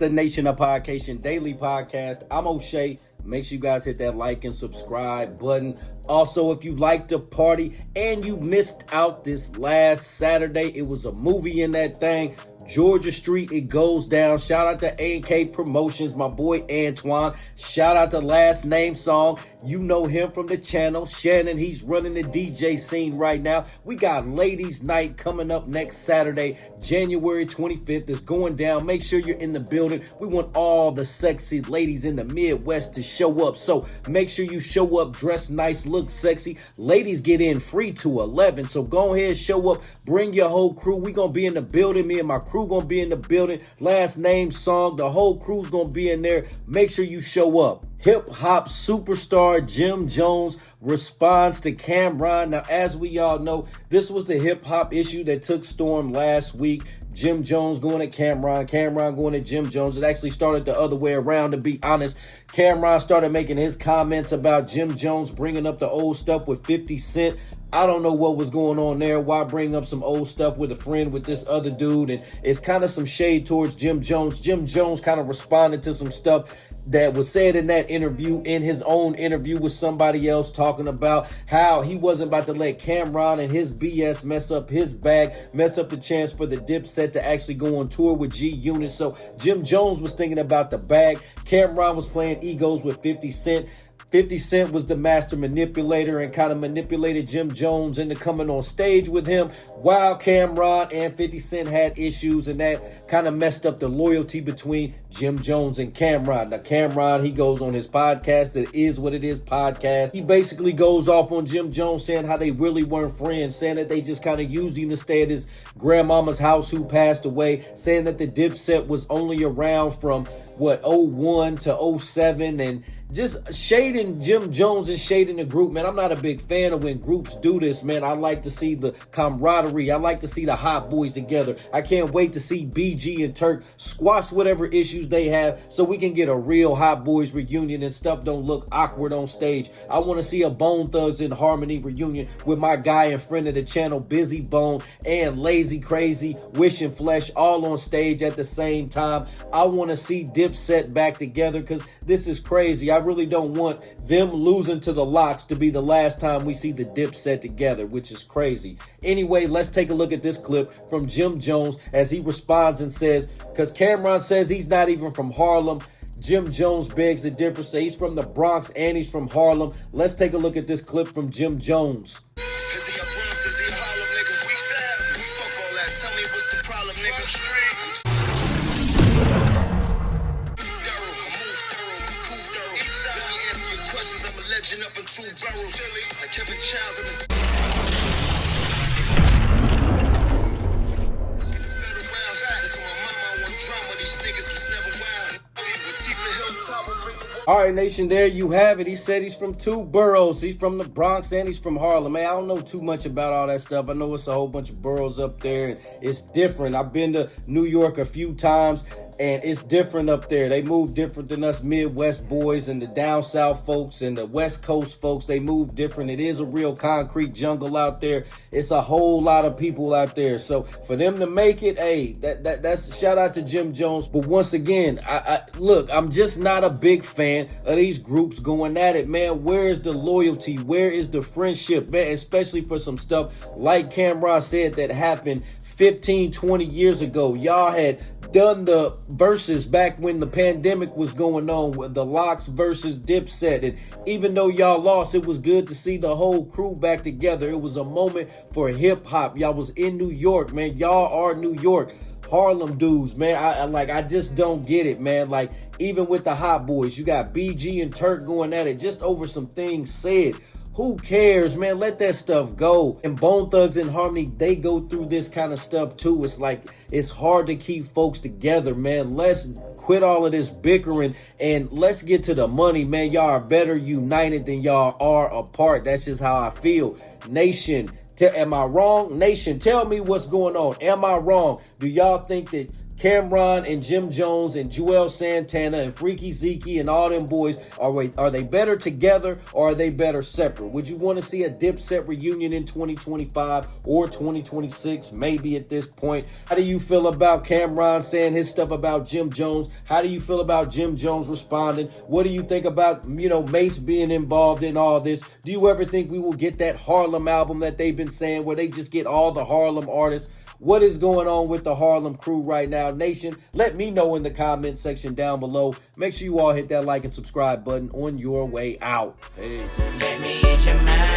the Nation of Podcation Daily Podcast. I'm O'Shea. Make sure you guys hit that like and subscribe button. Also, if you like to party and you missed out this last Saturday, it was a movie in that thing. Georgia Street, it goes down. Shout out to AK Promotions, my boy Antoine. Shout out to Last Name Song. You know him from the channel. Shannon, he's running the DJ scene right now. We got Ladies Night coming up next Saturday, January 25th. It's going down. Make sure you're in the building. We want all the sexy ladies in the Midwest to show up. So make sure you show up, dress nice, look sexy. Ladies get in free to 11. So go ahead, show up, bring your whole crew. We gonna be in the building. Me and my crew gonna be in the building. Last Name Song, the whole crew's gonna be in there. Make sure you show up. Hip hop superstar Jim Jones responds to Cameron. Now, as we all know, this was the hip hop issue that took storm last week. Jim Jones going at Cameron, Cameron going at Jim Jones. It actually started the other way around, to be honest. Cameron started making his comments about Jim Jones bringing up the old stuff with 50 Cent. I don't know what was going on there. Why bring up some old stuff with a friend with this other dude? And it's kind of some shade towards Jim Jones. Jim Jones kind of responded to some stuff that was said in that interview, in his own interview with somebody else, talking about how he wasn't about to let Cameron and his BS mess up his bag, mess up the chance for the Dipset to actually go on tour with G-Unit. So Jim Jones was thinking about the bag. Cameron was playing egos with 50 Cent. 50 Cent was the master manipulator and kind of manipulated Jim Jones into coming on stage with him, while Cameron and 50 Cent had issues, and that kind of messed up the loyalty between Jim Jones and Cameron. Now, Cameron, he goes on his podcast, the Is What It Is podcast. He basically goes off on Jim Jones, saying how they really weren't friends, saying that they just kind of used him to stay at his grandmama's house who passed away, saying that the Dipset was only around from, '01 to '07, and just shading Jim Jones and shading the group, man. I'm not a big fan of when groups do this, man. I like to see the camaraderie. I like to see the Hot Boys together. I can't wait to see BG and Turk squash whatever issues they have so we can get a real Hot Boys reunion and stuff don't look awkward on stage. I want to see a Bone Thugs in Harmony reunion with my guy and friend of the channel, Busy Bone, and Lazy Crazy, Wishing Flesh, all on stage at the same time. I want to see Dipset back together because this is crazy. I really don't want them losing to the Locks to be the last time we see the Dipset together, which is crazy. Anyway, let's take a look at this clip from Jim Jones as he responds and says, because Cameron says he's not even from Harlem. Jim Jones begs the difference, say he's from the Bronx and he's from Harlem. Let's take a look at this clip from Jim Jones. Is he a Bronx? Is he a Harlem nigga? Fuck all that. Tell me what's the problem, nigga. I'm a legend up in two barrels. Like Kevin Childs, I'm in federal rounds. Listen, my mama, I want drama. These niggas was never wild. All right, Nation, there you have it. He said he's from two boroughs. He's from the Bronx and he's from Harlem. Man, I don't know too much about all that stuff. I know it's a whole bunch of boroughs up there, and it's different. I've been to New York a few times, and it's different up there. They move different than us Midwest boys and the down south folks and the West Coast folks. They move different. It is a real concrete jungle out there. It's a whole lot of people out there. So for them to make it, hey, that's shout out to Jim Jones. But once again, look, I'm just not a big fan of these groups going at it, man. Where is the loyalty? Where is the friendship, man? Especially for some stuff like Cameron said that happened 15, 20 years ago. Y'all had done the verses back when the pandemic was going on with the Locks versus Dipset, and even though y'all lost, it was good to see the whole crew back together. It was a moment for hip hop. Y'all was in New York, man. Y'all are New York. Harlem dudes, man. I just don't get it, man. Like, even with the Hot Boys, you got BG and Turk going at it just over some things said. Who cares, man? Let that stuff go. And Bone Thugs in Harmony, they go through this kind of stuff too. It's like, it's hard to keep folks together, man. Let's quit all of this bickering and let's get to the money, man. Y'all are better united than y'all are apart. That's just how I feel. Nation, am I wrong? Nation, tell me what's going on. Am I wrong? Do y'all think that Cameron and Jim Jones and Joel Santana and Freaky Zeke and all them boys, are they better together or are they better separate? Would you want to see a Dipset reunion in 2025 or 2026, maybe at this point? How do you feel about Cameron saying his stuff about Jim Jones? How do you feel about Jim Jones responding? What do you think about, Mace being involved in all this? Do you ever think we will get that Harlem album that they've been saying where they just get all the Harlem artists? What is going on with the Harlem crew right now? Nation, let me know in the comment section down below. Make sure you all hit that like and subscribe button on your way out. Peace. Let me eat your mind.